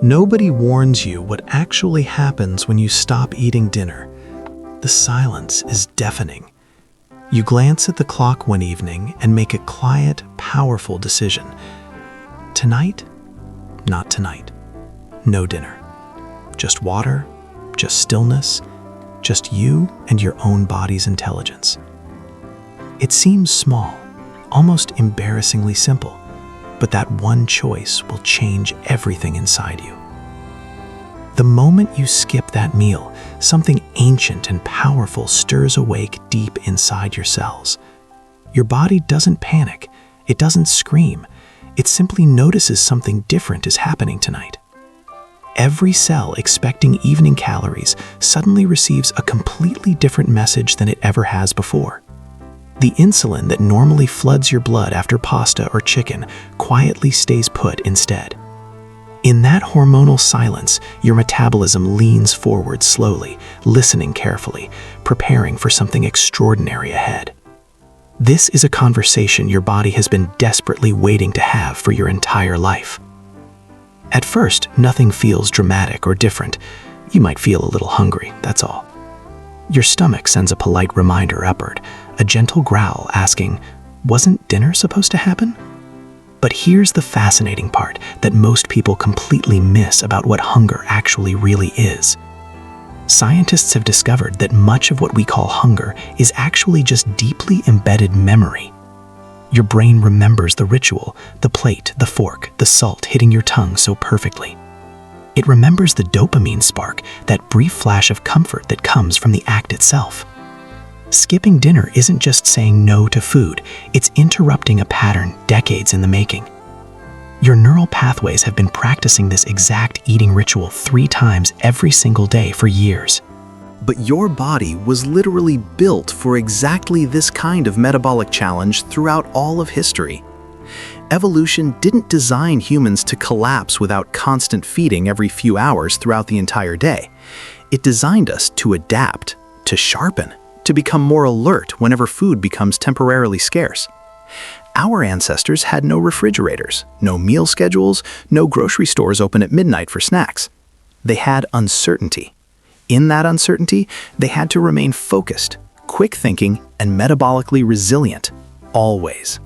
Nobody warns you what actually happens when you stop eating dinner. The silence is deafening. You glance at the clock one evening and make a quiet, powerful decision. Tonight? Not tonight. No dinner. Just water, just stillness, just you and your own body's intelligence. It seems small, almost embarrassingly simple, but that one choice will change everything inside you. The moment you skip that meal, something ancient and powerful stirs awake deep inside your cells. Your body doesn't panic, it doesn't scream, it simply notices something different is happening tonight. Every cell expecting evening calories suddenly receives a completely different message than it ever has before. The insulin that normally floods your blood after pasta or chicken quietly stays put instead. In that hormonal silence, your metabolism leans forward slowly, listening carefully, preparing for something extraordinary ahead. This is a conversation your body has been desperately waiting to have for your entire life. At first, nothing feels dramatic or different. You might feel a little hungry, that's all. Your stomach sends a polite reminder upward, a gentle growl asking, "Wasn't dinner supposed to happen?" But here's the fascinating part that most people completely miss about what hunger actually really is. Scientists have discovered that much of what we call hunger is actually just deeply embedded memory. Your brain remembers the ritual, the plate, the fork, the salt hitting your tongue so perfectly. It remembers the dopamine spark, that brief flash of comfort that comes from the act itself. Skipping dinner isn't just saying no to food, it's interrupting a pattern decades in the making. Your neural pathways have been practicing this exact eating ritual 3 times every single day for years. But your body was literally built for exactly this kind of metabolic challenge throughout all of history. Evolution didn't design humans to collapse without constant feeding every few hours throughout the entire day. It designed us to adapt, to sharpen, to become more alert whenever food becomes temporarily scarce. Our ancestors had no refrigerators, no meal schedules, no grocery stores open at midnight for snacks. They had uncertainty. In that uncertainty, they had to remain focused, quick-thinking, and metabolically resilient, always.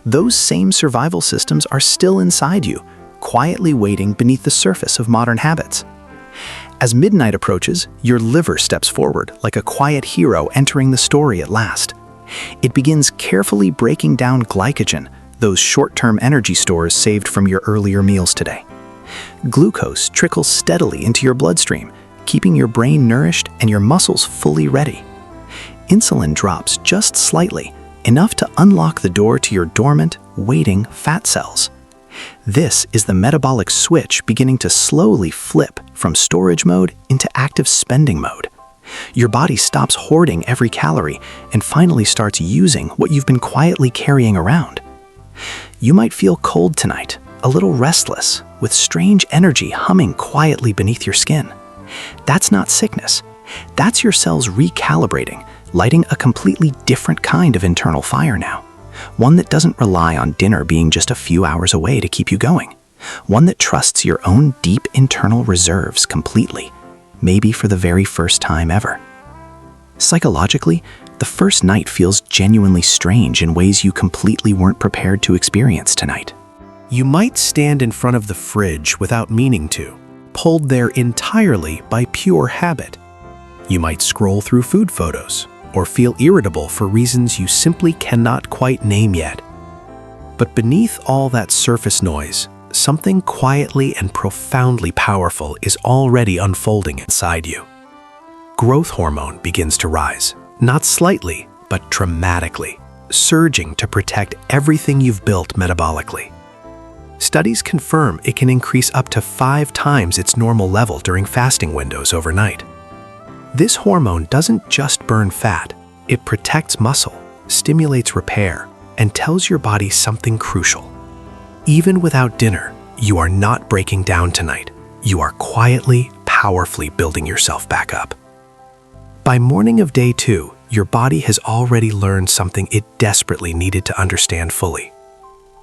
Those same survival systems are still inside you, quietly waiting beneath the surface of modern habits. As midnight approaches, your liver steps forward like a quiet hero entering the story at last. It begins carefully breaking down glycogen, those short-term energy stores saved from your earlier meals today. Glucose trickles steadily into your bloodstream, keeping your brain nourished and your muscles fully ready. Insulin drops just slightly, enough to unlock the door to your dormant, waiting fat cells. This is the metabolic switch beginning to slowly flip from storage mode into active spending mode. Your body stops hoarding every calorie and finally starts using what you've been quietly carrying around. You might feel cold tonight, a little restless, with strange energy humming quietly beneath your skin. That's not sickness. That's your cells recalibrating, lighting a completely different kind of internal fire now. One that doesn't rely on dinner being just a few hours away to keep you going. One that trusts your own deep internal reserves completely, maybe for the very first time ever. Psychologically, the first night feels genuinely strange in ways you completely weren't prepared to experience tonight. You might stand in front of the fridge without meaning to, pulled there entirely by pure habit. You might scroll through food photos, or feel irritable for reasons you simply cannot quite name yet. But beneath all that surface noise, something quietly and profoundly powerful is already unfolding inside you. Growth hormone begins to rise, not slightly, but dramatically, surging to protect everything you've built metabolically. Studies confirm it can increase up to 5 times its normal level during fasting windows overnight. This hormone doesn't just burn fat, it protects muscle, stimulates repair, and tells your body something crucial. Even without dinner, you are not breaking down tonight. You are quietly, powerfully building yourself back up. By morning of day 2, your body has already learned something it desperately needed to understand fully.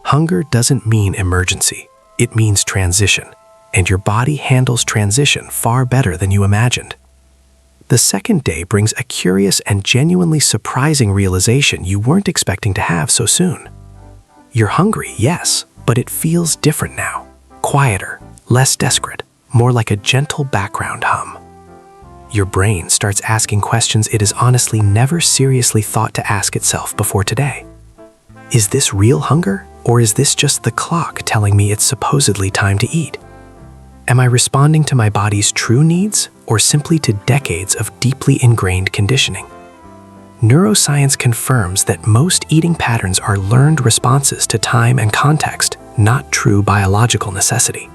Hunger doesn't mean emergency, it means transition. and your body handles transition far better than you imagined. The second day brings a curious and genuinely surprising realization you weren't expecting to have so soon. You're hungry, yes, but it feels different now. Quieter, less desperate, more like a gentle background hum. Your brain starts asking questions it has honestly never seriously thought to ask itself before today. Is this real hunger, or is this just the clock telling me it's supposedly time to eat? Am I responding to my body's true needs, or simply to decades of deeply ingrained conditioning? Neuroscience confirms that most eating patterns are learned responses to time and context, not true biological necessity.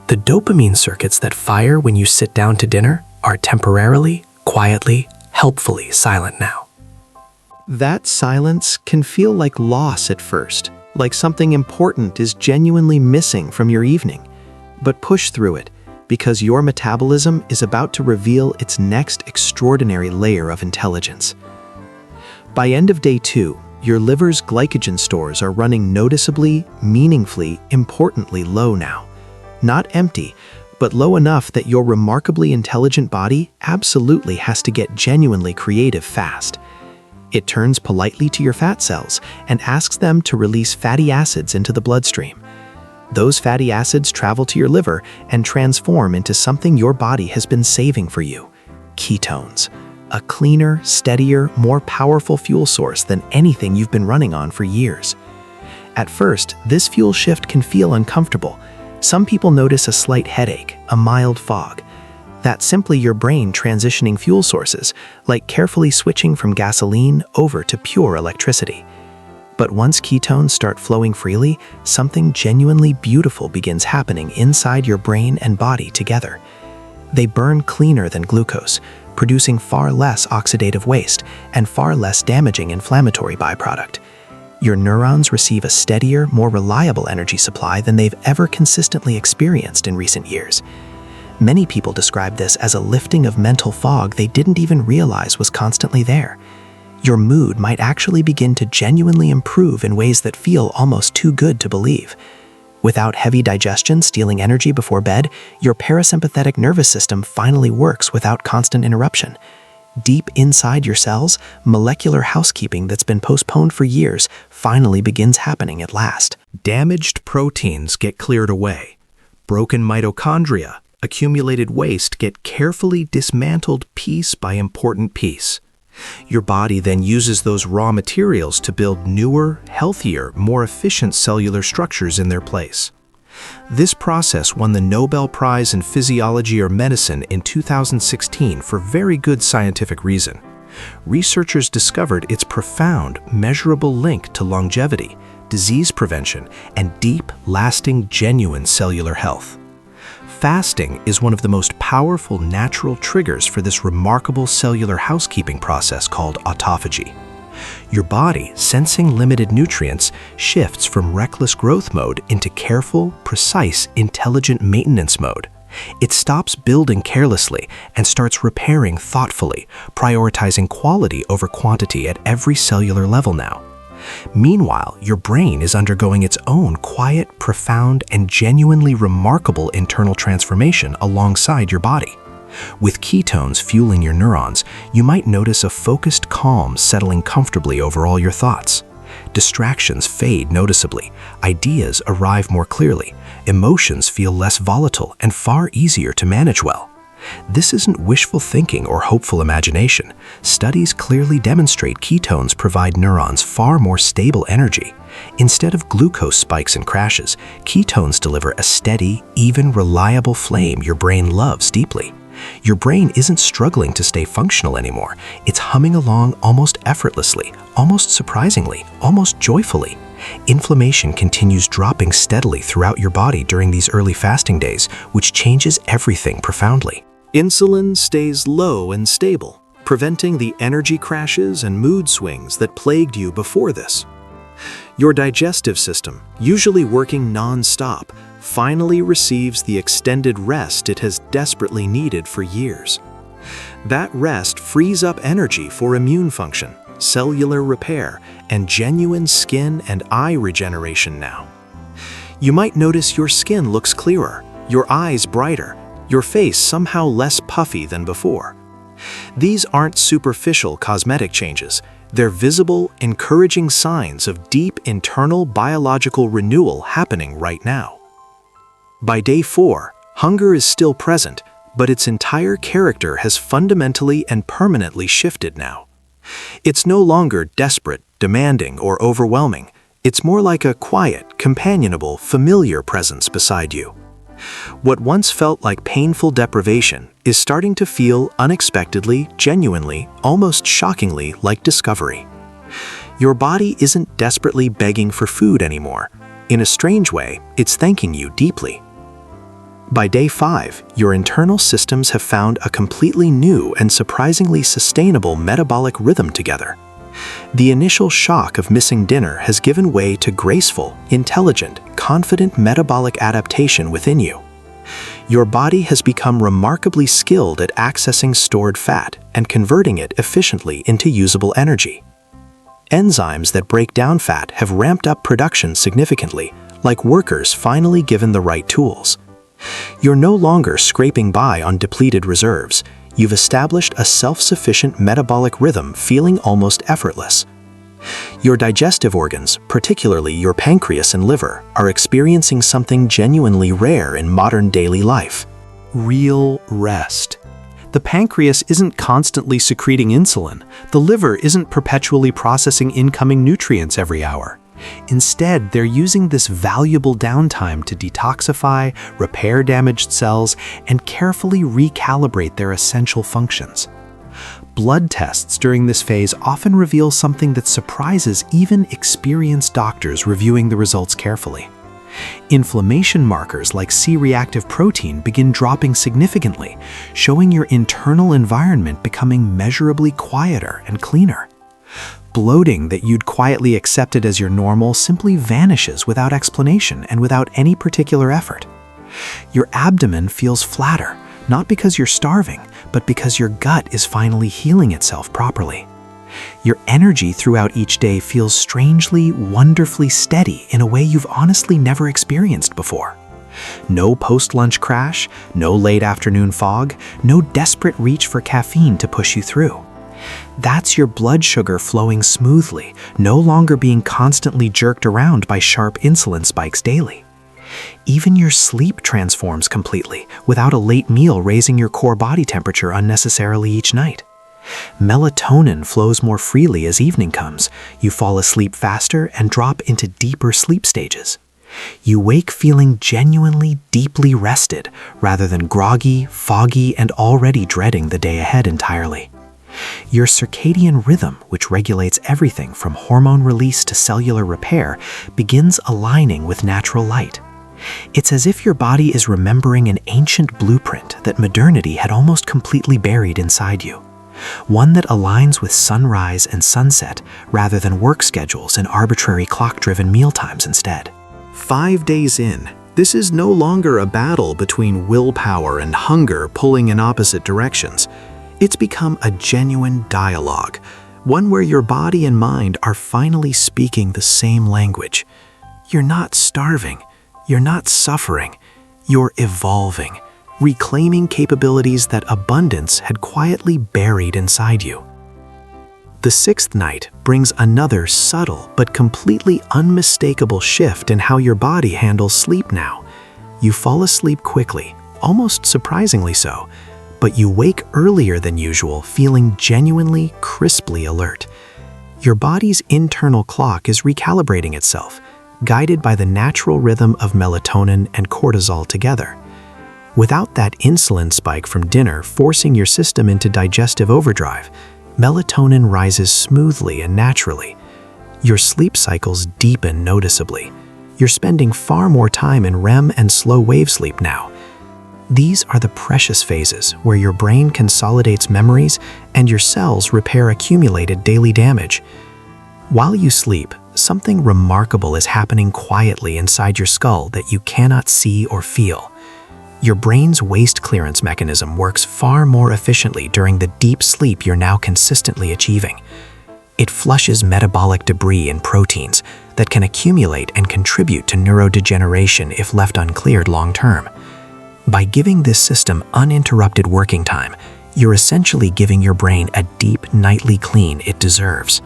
The dopamine circuits that fire when you sit down to dinner are temporarily, quietly, helpfully silent now. That silence can feel like loss at first, like something important is genuinely missing from your evening. But push through it, because your metabolism is about to reveal its next extraordinary layer of intelligence. By end of day 2, your liver's glycogen stores are running noticeably, meaningfully, importantly low now. Not empty, but low enough that your remarkably intelligent body absolutely has to get genuinely creative fast. It turns politely to your fat cells and asks them to release fatty acids into the bloodstream. Those fatty acids travel to your liver and transform into something your body has been saving for you: ketones. A cleaner, steadier, more powerful fuel source than anything you've been running on for years. At first, this fuel shift can feel uncomfortable. Some people notice a slight headache, a mild fog. That's simply your brain transitioning fuel sources, like carefully switching from gasoline over to pure electricity. But once ketones start flowing freely, something genuinely beautiful begins happening inside your brain and body together. They burn cleaner than glucose, producing far less oxidative waste and far less damaging inflammatory byproduct. Your neurons receive a steadier, more reliable energy supply than they've ever consistently experienced in recent years. Many people describe this as a lifting of mental fog they didn't even realize was constantly there. Your mood might actually begin to genuinely improve in ways that feel almost too good to believe. Without heavy digestion stealing energy before bed, your parasympathetic nervous system finally works without constant interruption. Deep inside your cells, molecular housekeeping that's been postponed for years finally begins happening at last. Damaged proteins get cleared away. Broken mitochondria, accumulated waste get carefully dismantled piece by important piece. Your body then uses those raw materials to build newer, healthier, more efficient cellular structures in their place. This process won the Nobel Prize in Physiology or Medicine in 2016 for very good scientific reason. Researchers discovered its profound, measurable link to longevity, disease prevention, and deep, lasting, genuine cellular health. Fasting is one of the most powerful natural triggers for this remarkable cellular housekeeping process called autophagy. Your body, sensing limited nutrients, shifts from reckless growth mode into careful, precise, intelligent maintenance mode. It stops building carelessly and starts repairing thoughtfully, prioritizing quality over quantity at every cellular level now. Meanwhile, your brain is undergoing its own quiet, profound, and genuinely remarkable internal transformation alongside your body. With ketones fueling your neurons, you might notice a focused calm settling comfortably over all your thoughts. Distractions fade noticeably, ideas arrive more clearly, emotions feel less volatile and far easier to manage well. This isn't wishful thinking or hopeful imagination. Studies clearly demonstrate ketones provide neurons far more stable energy. Instead of glucose spikes and crashes, ketones deliver a steady, even reliable flame your brain loves deeply. Your brain isn't struggling to stay functional anymore. It's humming along almost effortlessly, almost surprisingly, almost joyfully. Inflammation continues dropping steadily throughout your body during these early fasting days, which changes everything profoundly. Insulin stays low and stable, preventing the energy crashes and mood swings that plagued you before this. Your digestive system, usually working non-stop, finally receives the extended rest it has desperately needed for years. That rest frees up energy for immune function, cellular repair, and genuine skin and eye regeneration now. You might notice your skin looks clearer, your eyes brighter, your face somehow less puffy than before. These aren't superficial cosmetic changes. They're visible, encouraging signs of deep internal biological renewal happening right now. By day 4, hunger is still present, but its entire character has fundamentally and permanently shifted now. It's no longer desperate, demanding, or overwhelming. It's more like a quiet, companionable, familiar presence beside you. What once felt like painful deprivation is starting to feel unexpectedly, genuinely, almost shockingly like discovery. Your body isn't desperately begging for food anymore. In a strange way, it's thanking you deeply. By day 5, your internal systems have found a completely new and surprisingly sustainable metabolic rhythm together. The initial shock of missing dinner has given way to graceful, intelligent, confident metabolic adaptation within you. Your body has become remarkably skilled at accessing stored fat and converting it efficiently into usable energy. Enzymes that break down fat have ramped up production significantly, like workers finally given the right tools. You're no longer scraping by on depleted reserves. You've established a self-sufficient metabolic rhythm feeling almost effortless. Your digestive organs, particularly your pancreas and liver, are experiencing something genuinely rare in modern daily life: real rest. The pancreas isn't constantly secreting insulin. The liver isn't perpetually processing incoming nutrients every hour. Instead, they're using this valuable downtime to detoxify, repair damaged cells, and carefully recalibrate their essential functions. Blood tests during this phase often reveal something that surprises even experienced doctors reviewing the results carefully. Inflammation markers like C-reactive protein begin dropping significantly, showing your internal environment becoming measurably quieter and cleaner. Bloating that you'd quietly accepted as your normal simply vanishes without explanation and without any particular effort. Your abdomen feels flatter, not because you're starving, but because your gut is finally healing itself properly. Your energy throughout each day feels strangely, wonderfully steady in a way you've honestly never experienced before. No post-lunch crash, no late afternoon fog, no desperate reach for caffeine to push you through. That's your blood sugar flowing smoothly, no longer being constantly jerked around by sharp insulin spikes daily. Even your sleep transforms completely, without a late meal raising your core body temperature unnecessarily each night. Melatonin flows more freely as evening comes. You fall asleep faster and drop into deeper sleep stages. You wake feeling genuinely deeply rested, rather than groggy, foggy, and already dreading the day ahead entirely. Your circadian rhythm, which regulates everything from hormone release to cellular repair, begins aligning with natural light. It's as if your body is remembering an ancient blueprint that modernity had almost completely buried inside you. One that aligns with sunrise and sunset rather than work schedules and arbitrary clock-driven mealtimes instead. 5 days in, this is no longer a battle between willpower and hunger pulling in opposite directions. It's become a genuine dialogue, one where your body and mind are finally speaking the same language. You're not starving, you're not suffering, you're evolving, reclaiming capabilities that abundance had quietly buried inside you. The 6th night brings another subtle but completely unmistakable shift in how your body handles sleep now. You fall asleep quickly, almost surprisingly so, but you wake earlier than usual, feeling genuinely, crisply alert. Your body's internal clock is recalibrating itself, guided by the natural rhythm of melatonin and cortisol together. Without that insulin spike from dinner forcing your system into digestive overdrive, melatonin rises smoothly and naturally. Your sleep cycles deepen noticeably. You're spending far more time in REM and slow wave sleep now. These are the precious phases where your brain consolidates memories and your cells repair accumulated daily damage. While you sleep, something remarkable is happening quietly inside your skull that you cannot see or feel. Your brain's waste clearance mechanism works far more efficiently during the deep sleep you're now consistently achieving. It flushes metabolic debris and proteins that can accumulate and contribute to neurodegeneration if left uncleared long-term. By giving this system uninterrupted working time, you're essentially giving your brain a deep nightly clean it deserves.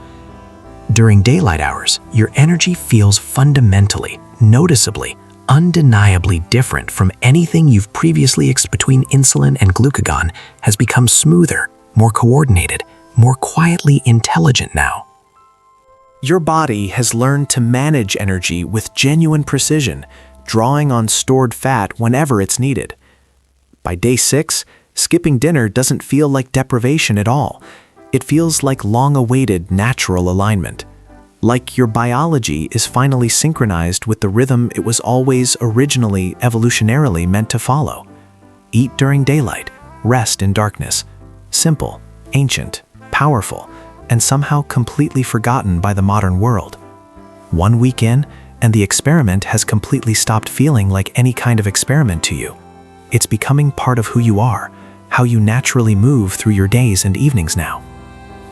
During daylight hours, your energy feels fundamentally, noticeably, undeniably different from anything you've previously experienced. Between insulin and glucagon has become smoother, more coordinated, more quietly intelligent now. Your body has learned to manage energy with genuine precision, drawing on stored fat whenever it's needed. By day 6, skipping dinner doesn't feel like deprivation at all. It feels like long-awaited natural alignment. Like your biology is finally synchronized with the rhythm it was always originally evolutionarily meant to follow. Eat during daylight, rest in darkness. Simple, ancient, powerful, and somehow completely forgotten by the modern world. 1 week in, and the experiment has completely stopped feeling like any kind of experiment to you. It's becoming part of who you are, how you naturally move through your days and evenings now.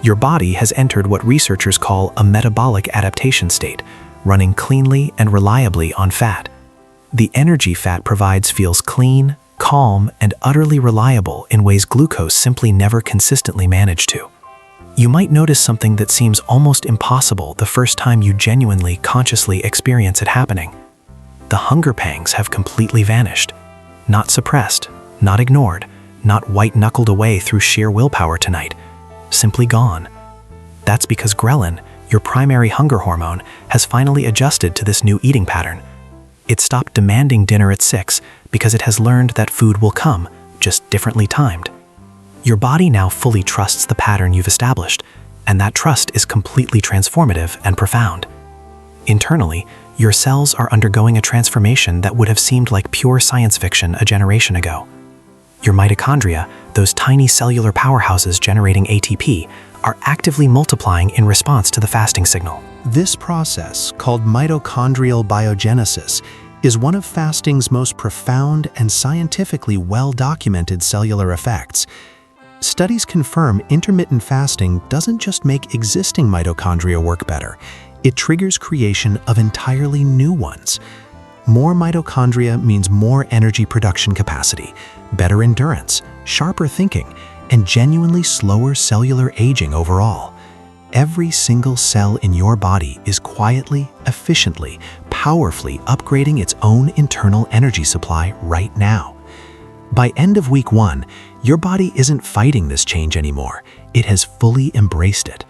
Your body has entered what researchers call a metabolic adaptation state, running cleanly and reliably on fat. The energy fat provides feels clean, calm, and utterly reliable in ways glucose simply never consistently managed to. You might notice something that seems almost impossible the first time you genuinely, consciously experience it happening. The hunger pangs have completely vanished. Not suppressed, not ignored, not white-knuckled away through sheer willpower tonight. Simply gone. That's because ghrelin, your primary hunger hormone, has finally adjusted to this new eating pattern. It stopped demanding dinner at 6 because it has learned that food will come, just differently timed. Your body now fully trusts the pattern you've established, and that trust is completely transformative and profound. Internally, your cells are undergoing a transformation that would have seemed like pure science fiction a generation ago. Your mitochondria, those tiny cellular powerhouses generating ATP, are actively multiplying in response to the fasting signal. This process, called mitochondrial biogenesis, is one of fasting's most profound and scientifically well-documented cellular effects. Studies confirm intermittent fasting doesn't just make existing mitochondria work better, it triggers creation of entirely new ones. More mitochondria means more energy production capacity, better endurance, sharper thinking, and genuinely slower cellular aging overall. Every single cell in your body is quietly, efficiently, powerfully upgrading its own internal energy supply right now. By end of week 1, your body isn't fighting this change anymore. It has fully embraced it.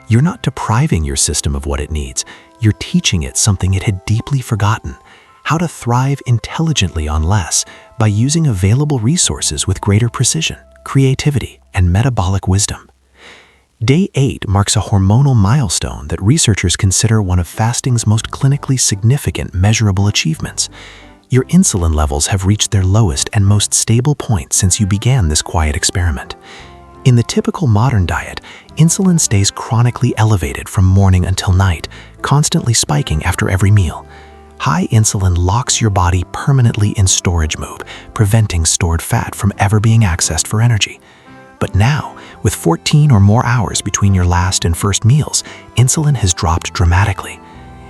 You're not depriving your system of what it needs. You're teaching it something it had deeply forgotten: how to thrive intelligently on less by using available resources with greater precision, creativity, and metabolic wisdom. Day 8 marks a hormonal milestone that researchers consider one of fasting's most clinically significant measurable achievements. Your insulin levels have reached their lowest and most stable point since you began this quiet experiment. In the typical modern diet, insulin stays chronically elevated from morning until night, constantly spiking after every meal. High insulin locks your body permanently in storage mode, preventing stored fat from ever being accessed for energy. But now, with 14 or more hours between your last and first meals, insulin has dropped dramatically.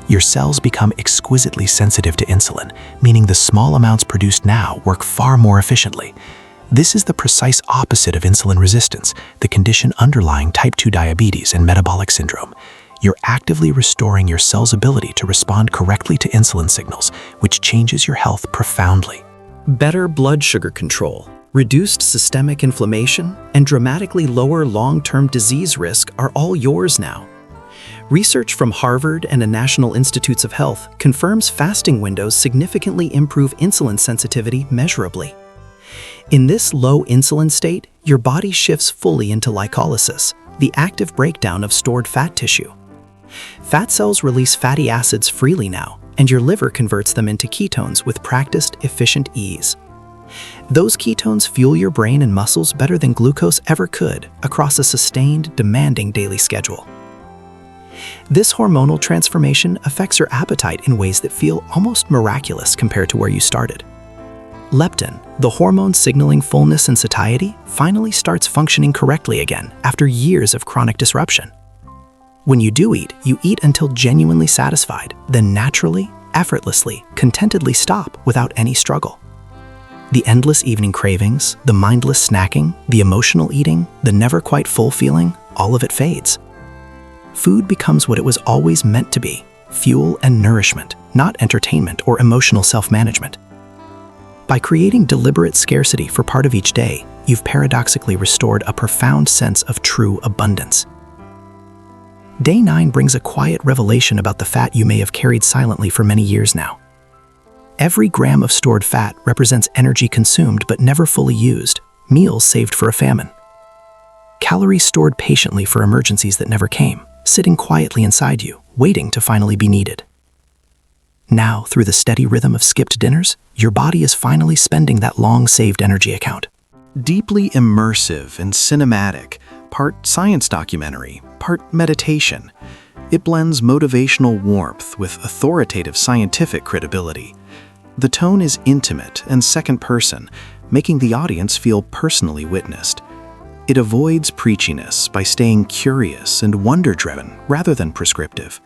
Your cells become exquisitely sensitive to insulin, meaning the small amounts produced now work far more efficiently. This is the precise opposite of insulin resistance, the condition underlying type 2 diabetes and metabolic syndrome. You're actively restoring your cell's ability to respond correctly to insulin signals, which changes your health profoundly. Better blood sugar control, reduced systemic inflammation, and dramatically lower long-term disease risk are all yours now. Research from Harvard and the National Institutes of Health confirms fasting windows significantly improve insulin sensitivity measurably. In this low insulin state, your body shifts fully into glycolysis, the active breakdown of stored fat tissue. Fat cells release fatty acids freely now, and your liver converts them into ketones with practiced, efficient ease. Those ketones fuel your brain and muscles better than glucose ever could across a sustained, demanding daily schedule. This hormonal transformation affects your appetite in ways that feel almost miraculous compared to where you started. Leptin, the hormone signaling fullness and satiety, finally starts functioning correctly again after years of chronic disruption. When you do eat, you eat until genuinely satisfied, then naturally, effortlessly, contentedly stop without any struggle. The endless evening cravings, the mindless snacking, the emotional eating, the never quite full feeling, all of it fades. Food becomes what it was always meant to be, fuel and nourishment, not entertainment or emotional self-management. By creating deliberate scarcity for part of each day, you've paradoxically restored a profound sense of true abundance. Day 9 brings a quiet revelation about the fat you may have carried silently for many years now. Every gram of stored fat represents energy consumed but never fully used, meals saved for a famine. Calories stored patiently for emergencies that never came, sitting quietly inside you, waiting to finally be needed. Now, through the steady rhythm of skipped dinners, your body is finally spending that long-saved energy account. Deeply immersive and cinematic, part science documentary, part meditation. It blends motivational warmth with authoritative scientific credibility. The tone is intimate and second person, making the audience feel personally witnessed. It avoids preachiness by staying curious and wonder-driven rather than prescriptive.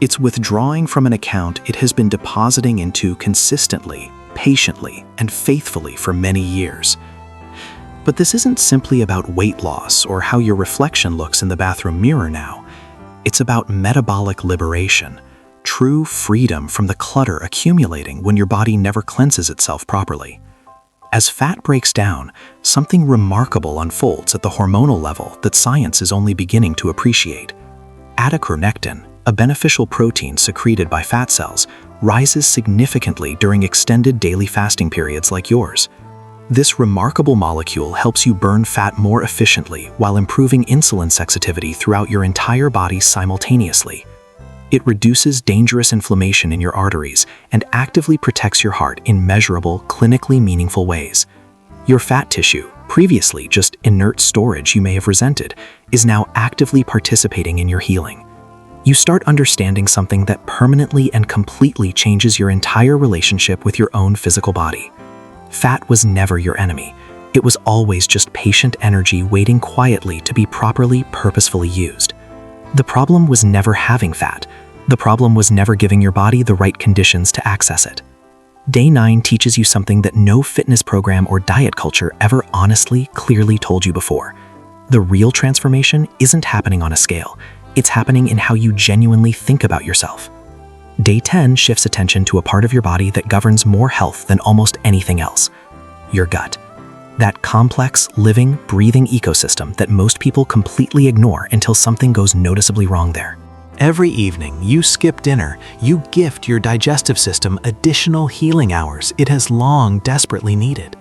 It's withdrawing from an account it has been depositing into consistently, patiently, and faithfully for many years. But this isn't simply about weight loss or how your reflection looks in the bathroom mirror now. It's about metabolic liberation, true freedom from the clutter accumulating when your body never cleanses itself properly. As fat breaks down, something remarkable unfolds at the hormonal level that science is only beginning to appreciate. Adiponectin, a beneficial protein secreted by fat cells, rises significantly during extended daily fasting periods like yours. This remarkable molecule helps you burn fat more efficiently while improving insulin sensitivity throughout your entire body simultaneously. It reduces dangerous inflammation in your arteries and actively protects your heart in measurable, clinically meaningful ways. Your fat tissue, previously just inert storage you may have resented, is now actively participating in your healing. You start understanding something that permanently and completely changes your entire relationship with your own physical body. Fat was never your enemy. It was always just patient energy waiting quietly to be properly, purposefully used. The problem was never having fat. The problem was never giving your body the right conditions to access it. Day 9 teaches you something that no fitness program or diet culture ever honestly, clearly told you before. The real transformation isn't happening on a scale. It's happening in how you genuinely think about yourself. Day 10 shifts attention to a part of your body that governs more health than almost anything else: your gut. That complex, living, breathing ecosystem that most people completely ignore until something goes noticeably wrong there. Every evening you skip dinner, you gift your digestive system additional healing hours it has long desperately needed.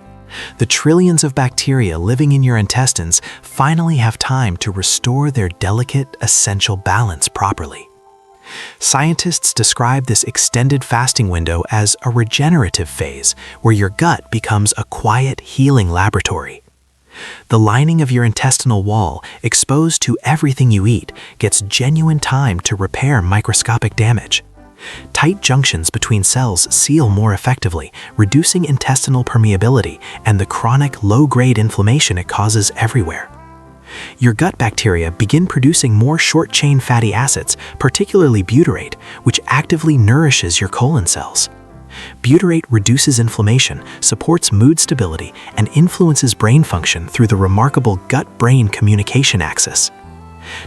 The trillions of bacteria living in your intestines finally have time to restore their delicate, essential balance properly. Scientists describe this extended fasting window as a regenerative phase, where your gut becomes a quiet, healing laboratory. The lining of your intestinal wall, exposed to everything you eat, gets genuine time to repair microscopic damage. Tight junctions between cells seal more effectively, reducing intestinal permeability and the chronic, low-grade inflammation it causes everywhere. Your gut bacteria begin producing more short-chain fatty acids, particularly butyrate, which actively nourishes your colon cells. Butyrate reduces inflammation, supports mood stability, and influences brain function through the remarkable gut-brain communication axis.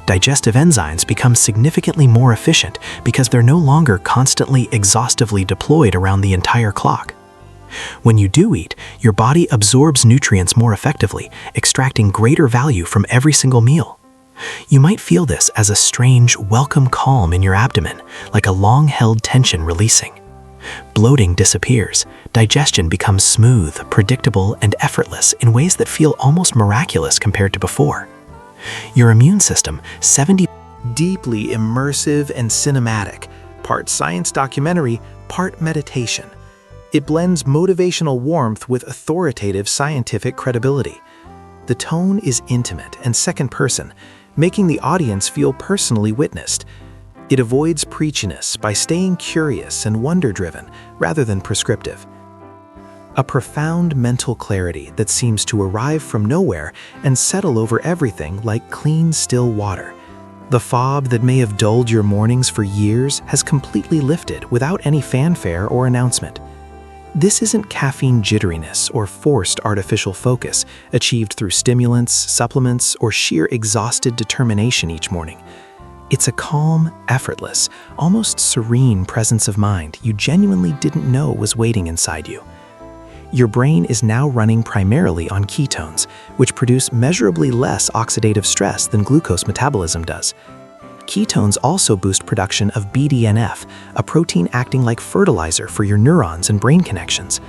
Digestive enzymes become significantly more efficient because they're no longer constantly exhaustively deployed around the entire clock. When you do eat, your body absorbs nutrients more effectively, extracting greater value from every single meal. You might feel this as a strange, welcome calm in your abdomen, like a long-held tension releasing. Bloating disappears, digestion becomes smooth, predictable, and effortless in ways that feel almost miraculous compared to before. Your immune system, deeply immersive and cinematic, part science documentary, part meditation. It blends motivational warmth with authoritative scientific credibility. The tone is intimate and second person, making the audience feel personally witnessed. It avoids preachiness by staying curious and wonder-driven rather than prescriptive. A profound mental clarity that seems to arrive from nowhere and settle over everything like clean, still water. The fog that may have dulled your mornings for years has completely lifted without any fanfare or announcement. This isn't caffeine jitteriness or forced artificial focus achieved through stimulants, supplements, or sheer exhausted determination each morning. It's a calm, effortless, almost serene presence of mind you genuinely didn't know was waiting inside you. Your brain is now running primarily on ketones, which produce measurably less oxidative stress than glucose metabolism does. Ketones also boost production of BDNF, a protein acting like fertilizer for your neurons and brain connections.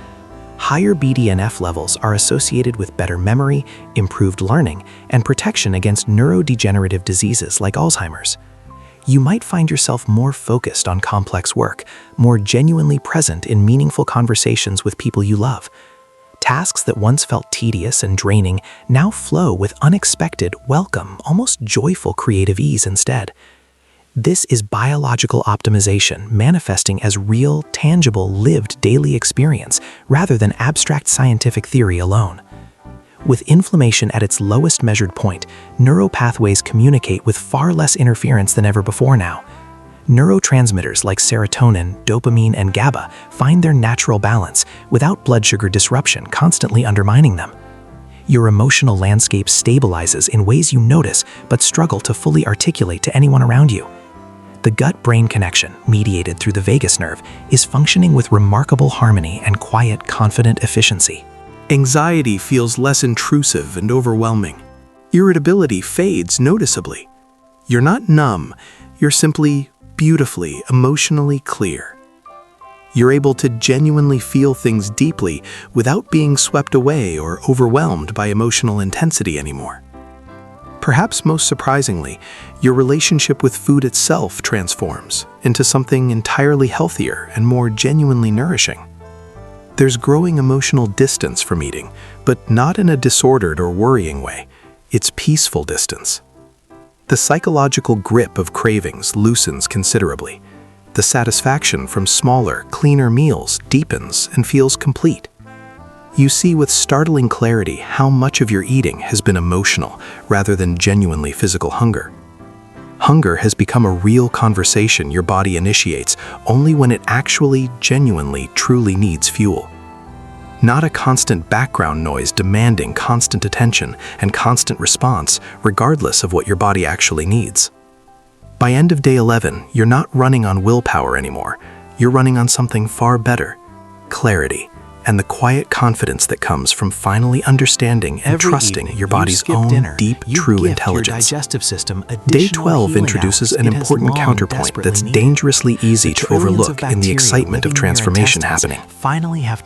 Higher BDNF levels are associated with better memory, improved learning, and protection against neurodegenerative diseases like Alzheimer's. You might find yourself more focused on complex work, more genuinely present in meaningful conversations with people you love. Tasks that once felt tedious and draining now flow with unexpected, welcome, almost joyful creative ease instead. This is biological optimization manifesting as real, tangible, lived daily experience rather than abstract scientific theory alone. With inflammation at its lowest measured point, neuropathways communicate with far less interference than ever before now. Neurotransmitters like serotonin, dopamine, and GABA find their natural balance without blood sugar disruption constantly undermining them. Your emotional landscape stabilizes in ways you notice but struggle to fully articulate to anyone around you. The gut-brain connection, mediated through the vagus nerve, is functioning with remarkable harmony and quiet, confident efficiency. Anxiety feels less intrusive and overwhelming. Irritability fades noticeably. You're not numb, you're simply beautifully, emotionally clear. You're able to genuinely feel things deeply without being swept away or overwhelmed by emotional intensity anymore. Perhaps most surprisingly, your relationship with food itself transforms into something entirely healthier and more genuinely nourishing. There's growing emotional distance from eating, but not in a disordered or worrying way. It's peaceful distance. The psychological grip of cravings loosens considerably. The satisfaction from smaller, cleaner meals deepens and feels complete. You see with startling clarity how much of your eating has been emotional rather than genuinely physical hunger. Hunger has become a real conversation your body initiates only when it actually, genuinely, truly needs fuel. Not a constant background noise demanding constant attention and constant response regardless of what your body actually needs. By end of day 11, you're not running on willpower anymore. You're running on something far better: clarity, and the quiet confidence that comes from finally understanding and trusting your body's own deep, true intelligence. Day 12 introduces an important counterpoint that's dangerously easy to overlook in the excitement of transformation happening.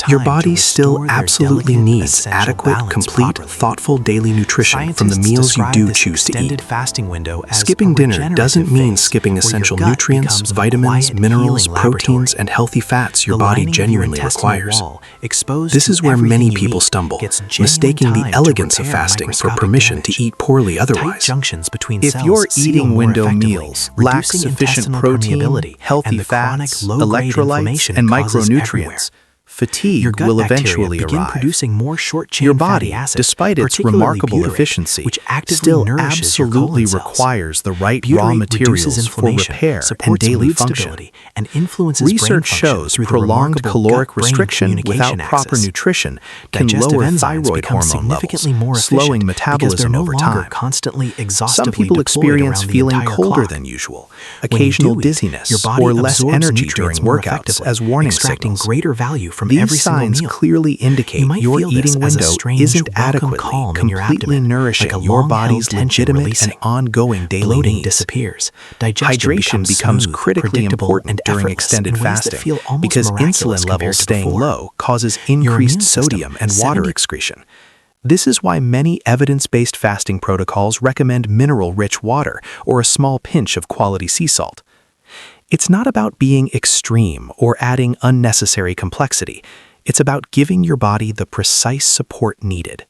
Your body still absolutely needs adequate, complete, thoughtful daily nutrition from the meals you do choose to eat. Skipping dinner doesn't mean skipping essential nutrients, vitamins, minerals, proteins, and healthy fats your body genuinely requires. This is where many people stumble, mistaking the elegance of fasting for permission to eat poorly otherwise. If your eating window meals lack sufficient protein, healthy fats, electrolytes, and micronutrients, fatigue will eventually arrive. Your body, despite its remarkable efficiency, still absolutely requires the right raw materials for repair and daily function. Research shows prolonged caloric restriction without proper nutrition can lower thyroid hormone levels, slowing metabolism over time. Some people experience feeling colder than usual, occasional dizziness, or less energy during workouts as warning signals. These signs clearly indicate your eating window isn't adequately, completely nourishing your body's legitimate and ongoing daily needs. Hydration becomes critically important during extended fasting because insulin levels staying low causes increased sodium and water excretion. This is why many evidence-based fasting protocols recommend mineral-rich water or a small pinch of quality sea salt. It's not about being extreme or adding unnecessary complexity. It's about giving your body the precise support needed.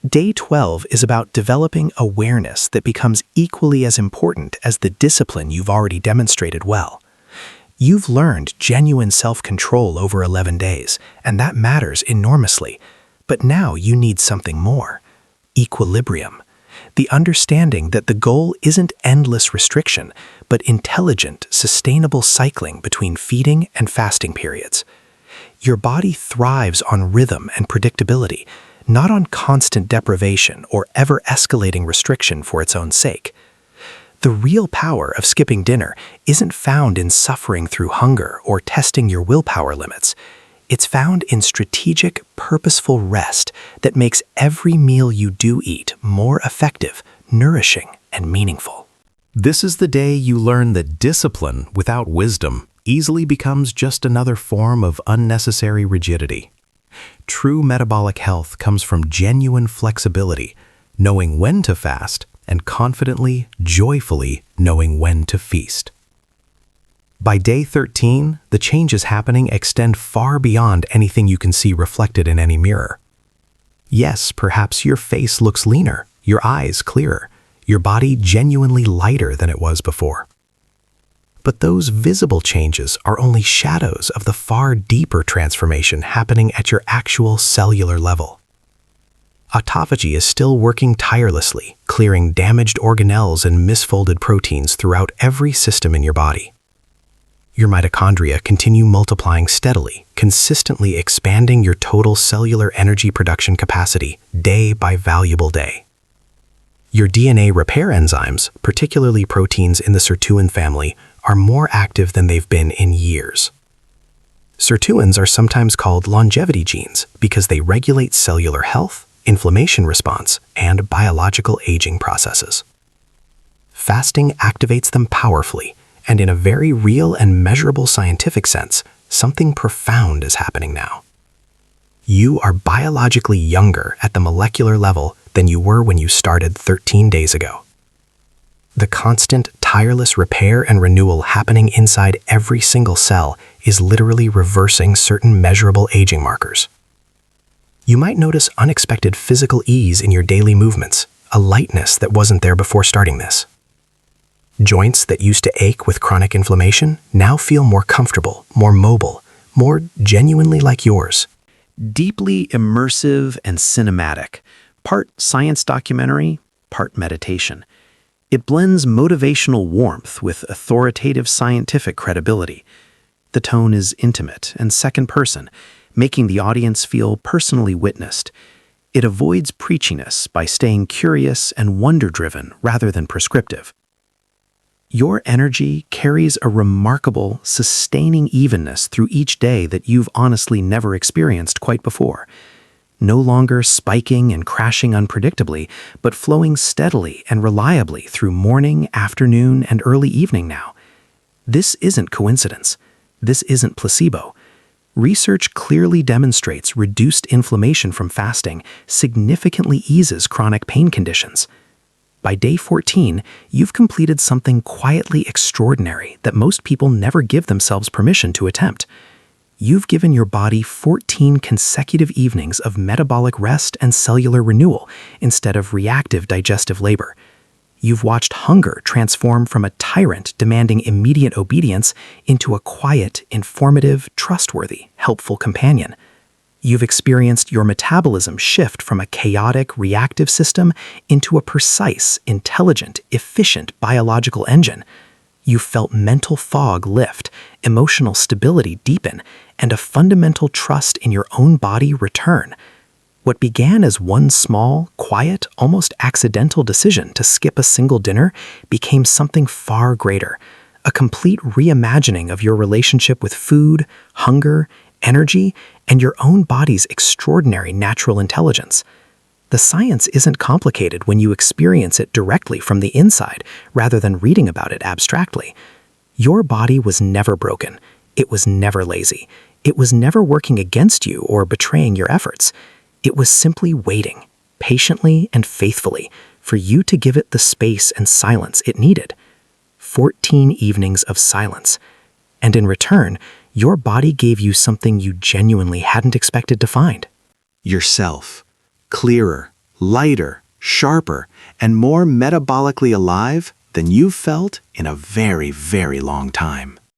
Day 12 is about developing awareness that becomes equally as important as the discipline you've already demonstrated well. You've learned genuine self-control over 11 days, and that matters enormously. But now you need something more: equilibrium. The understanding that the goal isn't endless restriction, but intelligent, sustainable cycling between feeding and fasting periods. Your body thrives on rhythm and predictability, not on constant deprivation or ever-escalating restriction for its own sake. The real power of skipping dinner isn't found in suffering through hunger or testing your willpower limits. It's found in strategic, purposeful rest that makes every meal you do eat more effective, nourishing, and meaningful. This is the day you learn that discipline without wisdom easily becomes just another form of unnecessary rigidity. True metabolic health comes from genuine flexibility, knowing when to fast, and confidently, joyfully knowing when to feast. By day 13, the changes happening extend far beyond anything you can see reflected in any mirror. Yes, perhaps your face looks leaner, your eyes clearer, your body genuinely lighter than it was before. But those visible changes are only shadows of the far deeper transformation happening at your actual cellular level. Autophagy is still working tirelessly, clearing damaged organelles and misfolded proteins throughout every system in your body. Your mitochondria continue multiplying steadily, consistently expanding your total cellular energy production capacity day by valuable day. Your DNA repair enzymes, particularly proteins in the sirtuin family, are more active than they've been in years. Sirtuins are sometimes called longevity genes because they regulate cellular health, inflammation response, and biological aging processes. Fasting activates them powerfully, and in a very real and measurable scientific sense, something profound is happening now. You are biologically younger at the molecular level than you were when you started 13 days ago. The constant, tireless repair and renewal happening inside every single cell is literally reversing certain measurable aging markers. You might notice unexpected physical ease in your daily movements, a lightness that wasn't there before starting this. Joints that used to ache with chronic inflammation now feel more comfortable, more mobile, more genuinely like yours. Deeply immersive and cinematic, part science documentary, part meditation. It blends motivational warmth with authoritative scientific credibility. The tone is intimate and second person, making the audience feel personally witnessed. It avoids preachiness by staying curious and wonder-driven rather than prescriptive. Your energy carries a remarkable, sustaining evenness through each day that you've honestly never experienced quite before. No longer spiking and crashing unpredictably, but flowing steadily and reliably through morning, afternoon, and early evening now. This isn't coincidence. This isn't placebo. Research clearly demonstrates reduced inflammation from fasting significantly eases chronic pain conditions. By day 14, you've completed something quietly extraordinary that most people never give themselves permission to attempt. You've given your body 14 consecutive evenings of metabolic rest and cellular renewal instead of reactive digestive labor. You've watched hunger transform from a tyrant demanding immediate obedience into a quiet, informative, trustworthy, helpful companion. You've experienced your metabolism shift from a chaotic, reactive system into a precise, intelligent, efficient biological engine. You've felt mental fog lift, emotional stability deepen, and a fundamental trust in your own body return. What began as one small, quiet, almost accidental decision to skip a single dinner became something far greater, a complete reimagining of your relationship with food, hunger, energy, and your own body's extraordinary natural intelligence. The science isn't complicated when you experience it directly from the inside rather than reading about it abstractly. Your body was never broken. It was never lazy. It was never working against you or betraying your efforts. It was simply waiting, patiently and faithfully, for you to give it the space and silence it needed. 14 evenings of silence. And in return, your body gave you something you genuinely hadn't expected to find. Yourself. Clearer, lighter, sharper, and more metabolically alive than you've felt in a very, very long time.